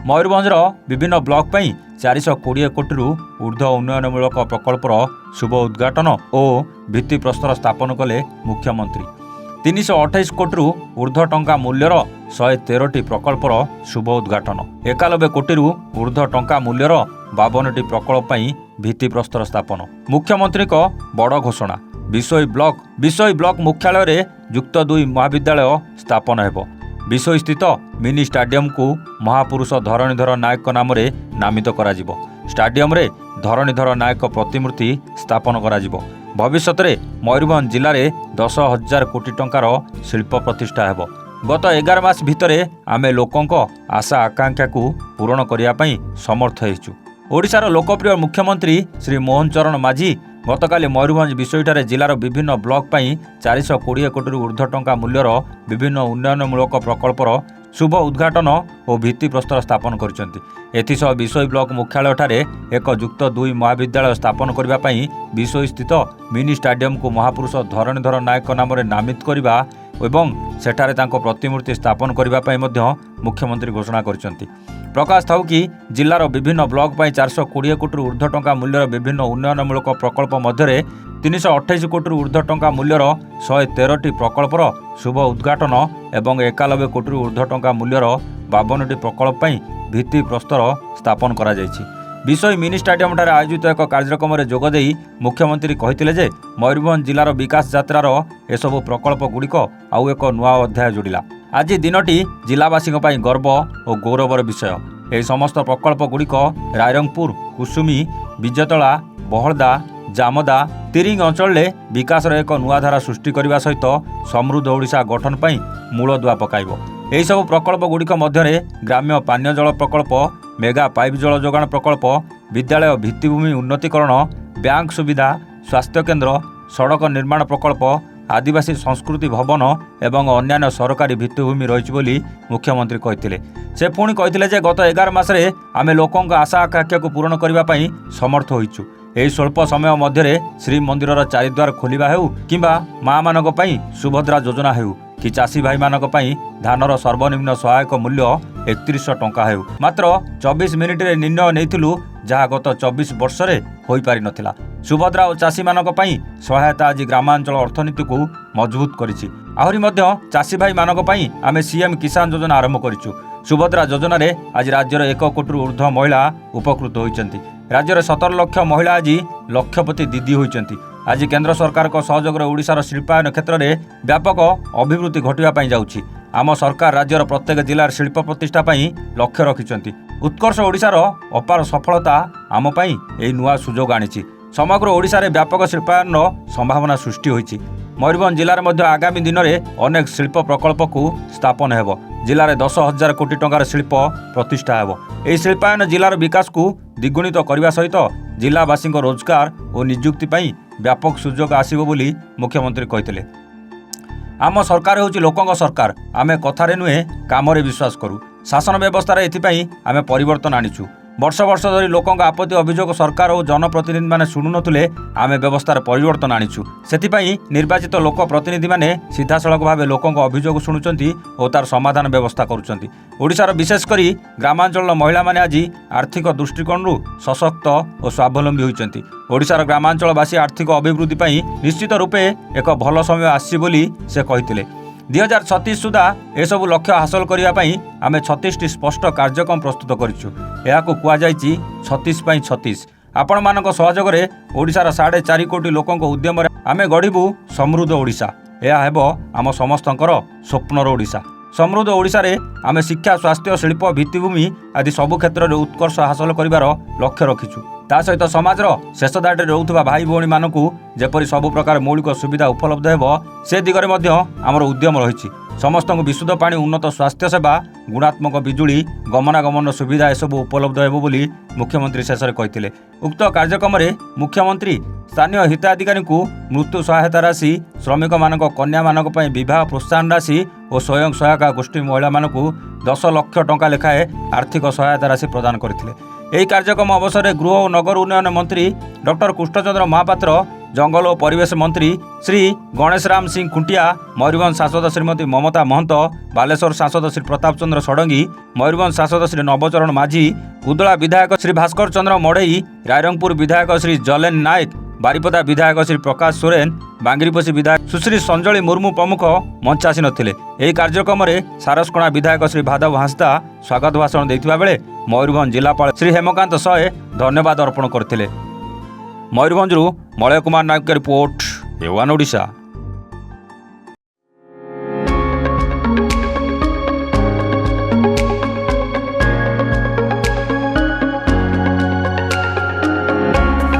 मयूरभंजर विभिन्न ब्लॉक पर 420 कोटी ऊर्ध्व उन्नयनमूलक प्रकल्पर शुभ उद्घाटन और भित्तिप्रस्तर स्थापन कले मुख्यमंत्री। 328 कोटी ऊर्ध्व टंका मूल्यर 113टी प्रकल्पर शुभ उद्घाटन, 91 कोटी ऊर्ध्व टंका मूल्यर 52टी प्रकल्प पर भित्तिप्रस्तर स्थापन। मुख्यमंत्री बड़ घोषणा, विशोई ब्लॉक मुख्यालय युक्त 2 महाविद्यालय स्थापन हेब। विशोई स्थित मिनी स्टाडियम को महापुरुष धरणीधर नायक नाम नामित करा जिवो। स्टाडियम रे धरणीधर नायक प्रतिमूर्ति स्थापन करा जिवो। भविष्य में मयूरभंज जिले में 10,000 कोटी टंकार शिल्प प्रतिष्ठा हेब। गत 11 मास भितर आमे लोकों आशा आकांक्षा को पूरण करने समर्थ होइछु। ओडिशार लोकप्रिय मुख्यमंत्री श्री मोहन चरण माझी गतकाली मयूरभंज विषयठारे जिलार विभिन्न ब्लॉक पर 420 कोटी ऊर्ध्व टंका मूल्यर विभिन्न उन्नयनमूलक प्रकल्पर शुभ उद्घाटन और भित्तिप्रस्तर स्थापन करछन्ति। एथिसह विशोई ब्लॉक मुख्यालय ठारे एक युक्त 2 महाविद्यालय स्थापन करने विशोई स्थित मिनी स्टाडियम को महापुरुष धरणीधर नायक नाम नामित करने एवं सेठारे तांको प्रतिमूर्ति स्थापन करने मुख्यमंत्री घोषणा करछन्ति। प्रकाश थाउ कि जिलार विभिन्न ब्लॉक पर 420 कोटी ऊर्ध्व टंका मूल्यर विभिन्न उन्नयनमूलक प्रकल्प मध्य 328 कोटी ऊर्ध्व टंका मूल्यर 113टी प्रकल्पर शुभ उद्घाटन एवं 91 कोटी ऊर्ध्व टंका मूल्यर 52टी प्रकल्प पर भित्तिप्रस्तर स्थापन करा जायछि। विशोई मिनी स्टाडियम ठारे आयोजित एक कार्यक्रम में जोगदेई मुख्यमंत्री कहिथिले जे मयूरभंज जिलार विकास यात्रार एसबु प्रकल्प गुड़िक आउ एक नुआ अध्याय जोड़िला। आज दिनटी जिलावासी गर्व और गौरवर विषय। यह समस्त प्रकल्प गुड़िक रायरंगपुर, कुसुमी, विजयतला, बहलदा, जामदा, तिरिंग अंचल विकास एक नुआ धारा सृष्टि करने सहित समृद्ध ओडिशा गठन पर मूलदुआ पकाइब। यह सब प्रकल्प गुड़िक मध्य ग्राम्य पानीय जल प्रकल्प, मेगा पाइप जल जोगाण प्रकल्प, विद्यालय भित्तिभूमि उन्नतीकरण, बैंक सुविधा, स्वास्थ्य केन्द्र, सड़क निर्माण प्रकल्प, आदिवासी संस्कृति भवन एवं अन्यान्य सरकारी भित्तिभूमि रही बोली मुख्यमंत्री कहते। से पुणी कहते गत 11 मासरे आमे लोकों आशा आकांक्षा को पूरण करने समर्थ होइछु। यही स्वल्प समय मध्य श्रीमंदिर चारिद्वार खोलिबा हेउ किंबा माँ मानक पई सुभद्रा योजना हेउ कि चाषी भाई मानक पई धानर सर्वनिम्न सहायक मूल्य 3100 टंका हेउ मात्र 24 मिनिट रे निर्णय नैथिलु जहाँ गत 24 वर्ष रे होई पारि नथिला। सुभद्रा और चाषी मानक पई सहायता आज ग्रामांचल अर्थनीति को मजबूत करिछि। आहुरी मध्य चाषी भाई मानक पई आमे सीएम किसान योजना आरंभ करिछु। सुभद्रा योजना रे आज राज्यर 1 कोटी ऊर्ध्व महिला उपकृत होइचंती। राज्यर 17 लाख महिला आज लक्षपति दीदी होइचंती। आज केंद्र सरकार को सहयोग ओडिशार शिल्पायन क्षेत्र में व्यापक अभिवृद्धि घटिया जाउछि। आम सरकार राज्यर प्रत्येक जिलार शिल्प प्रतिष्ठा लक्ष्य रखिछंती। उत्कर्ष ओडिशार अपार सफलता आम पई एही नुआ सुजोग आनिछि। समग्र ओडिशारे व्यापक शिल्पायन संभावना सृष्टि होइछि। मयूरभंज जिलार मध्य आगामी दिन में अनेक शिल्प प्रकल्प को स्थापन हेब। जिले में 10,000 कोटी टंकार शिल्प प्रतिष्ठा हेब। यह शिल्पायन जिलार विकास को द्विगुणित करने सहित जिलावासी रोजगार और नियुक्ति पर व्यापक सुजोग आसिबो बोली मुख्यमंत्री कहते। आम सरकार होउछि लोकंक सरकार। आमे कथारे नुहे कामरे विश्वास करू। शासन व्यवस्था एथिपाई आमे परिवर्तन आनिछु। वर्ष वर्ष धरी लोकों आपत्ति अभियोग सरकार और जनप्रतिनिधि माने शुणु नथुले आमे व्यवस्थार परिवर्तन आनिछु। सेथिपाई निर्वाचित लोक प्रतिनिधि माने सीधासलख भाव लोकों अभियोग शुणुचंती और तार समाधान व्यवस्था करुचंती। ओडिशार विशेषकर ग्रामांचल महिला माने आज आर्थिक दृष्टिकोण सशक्त और स्वावलंबी होइचंती। ओडिशार ग्रामांचलवासी आर्थिक अभिवृद्धि पई निश्चित रूपे एक भल समय आसी बोली से कहिथिले। 2036 सुधा एसबू लक्ष्य हासिल करने आम 36टी स्पष्ट कार्यक्रम प्रस्तुत करिछु। एहाकु कुआ जायछि 36 पाई 36। आपण मानक सहयोग रे ओडिशार 4.5 कोटी लोकों उद्यम आमे गढ़िबु समृद्ध ओडिशा। यह हेब आम समस्तंकर स्वप्नर ओडिशा। समृद्ध ओडिशा रे आमे शिक्षा, स्वास्थ्य, शिल्प, भित्तिभूमि आदि सबु क्षेत्र में उत्कर्ष हासिल करिवार लक्ष्य रखिछु। ता सहित समाजर शेष दाटे रहउथबा भाई भौणी मानकु जेपरि सबु प्रकार मौलिक सुविधा उपलब्ध हेब से दिगरे मध्य आमर उद्यम रहिछि। समस्त विशुद्ध पानी, उन्नत स्वास्थ्य सेवा, गुणात्मक बिजुली, गमनागमन सुविधा एसबू उपलब्ध हेब बोली मुख्यमंत्री शेष में कहते। उक्त कार्यक्रम में मुख्यमंत्री स्थानीय हिताधिकारी को मृत्यु सहायता राशि, श्रमिक मानक कन्या मानक पई विवाह प्रोत्साहन राशि और स्वयं सहायता गोष्ठी महिला मानकु 10 लाख टंका लेखाए आर्थिक सहायता राशि प्रदान करथिले। ଏହି କାର୍ଯ୍ୟକ୍ରମ ଅବସରରେ ଗୃହ ଓ ନଗର ଉନ୍ନୟନ ମନ୍ତ୍ରୀ ଡକ୍ଟର କୃଷ୍ଣଚନ୍ଦ୍ର ମହାପାତ୍ର जंगल और परिवेश मंत्री श्री गणेश राम सिंह खुंटिया, मयूरभंज सांसद श्रीमती ममता महंत, बालेश्वर सांसद श्री प्रताप चंद्र षडंगी, मयूरभंज सांसद श्री नवचरण माझी, उदला विधायक श्री भास्कर चंद्र मड़ई, रायरंगपुर विधायक श्री जलेन नायक, बारिपदा विधायक श्री प्रकाश सोरेन, बांगरीपोषी विधायक सुश्री संजली मुर्मू प्रमुख मंच आसी नथिले। एही कार्यक्रम में सारसकोणा विधायक श्री भादव हांसदा स्वागत भाषण देथिबा बेले मयूरभंज जिलापाल श्री हेमकांत सहे धन्यवाद अर्पण करथिले। मयूरभंजरू Malay Kumar Nayak report, A1 Odisha.